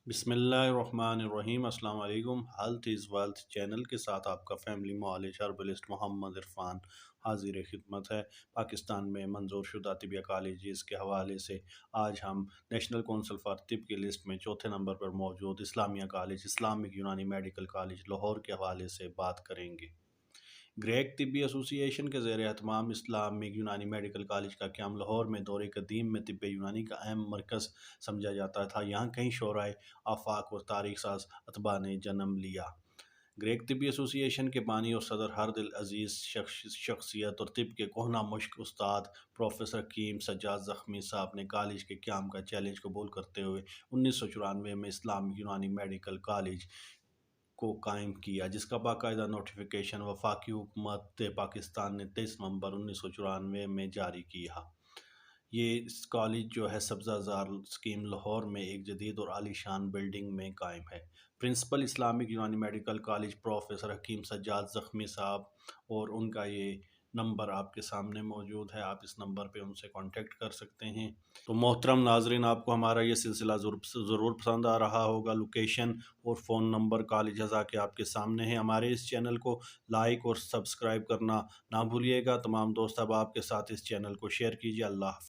बिस्मिल्लाहिर्रहमानिर्रहीम। अस्सलाम वालेकुम। हेल्थ इज़ वेल्थ चैनल के साथ आपका फैमिली मुआलिज हर्बलिस्ट मोहम्मद इरफान हाजिर खिदमत है। पाकिस्तान में मंजूर शुदा तिबिया कॉलेजेस के हवाले से आज हम नेशनल कौंसिल फॉर तिब की लिस्ट में चौथे नंबर पर मौजूद इस्लामिया कॉलेज, इस्लामिक यूनानी मेडिकल कॉलेज लाहौर के हवाले से बात करेंगे। ग्रेक तिब्बी एसोसिएशन के ज़ेर एहतमाम इस्लामिक यूनानी मेडिकल कॉलेज का क़याम लाहौर में दौर कदीम में तिब्ब यूनानी का अहम मरकज़ समझा जाता था। यहाँ कई शोराए आफाक और तारीख साज अतबा ने जन्म लिया। ग्रेक तिब्बी एसोसिएशन के बानी और सदर हर दिल अजीज़ शख्सियत और तिब के कोहना मुश्क उस्ताद प्रोफेसर हकीम सज्जाद ज़ख्मी साहब ने कॉलेज के क़याम का चैलेंज कबूल करते हुए 1994 में इस्लामिक यूनानी मेडिकल कॉलेज को कायम किया, जिसका बाकायदा नोटिफिकेशन वफाकी हुकूमत पाकिस्तान ने 23 नवंबर 1994 में जारी किया। ये कॉलेज जो है सब्ज़ा ज़ार स्कीम लाहौर में एक जदीद और आलीशान बिल्डिंग में कायम है। प्रिंसिपल इस्लामिक यूनानी मेडिकल कॉलेज प्रोफेसर हकीम सज्जाद ज़ख्मी साहब, और उनका ये नंबर आपके सामने मौजूद है, आप इस नंबर पे उनसे कांटेक्ट कर सकते हैं। तो मोहतरम नाजरीन, आपको हमारा ये सिलसिला ज़रूर पसंद आ रहा होगा। लोकेशन और फ़ोन नंबर कॉलेज के आपके सामने हैं। हमारे इस चैनल को लाइक और सब्सक्राइब करना ना भूलिएगा। तमाम दोस्त अब आपके साथ इस चैनल को शेयर कीजिए। अल्लाह।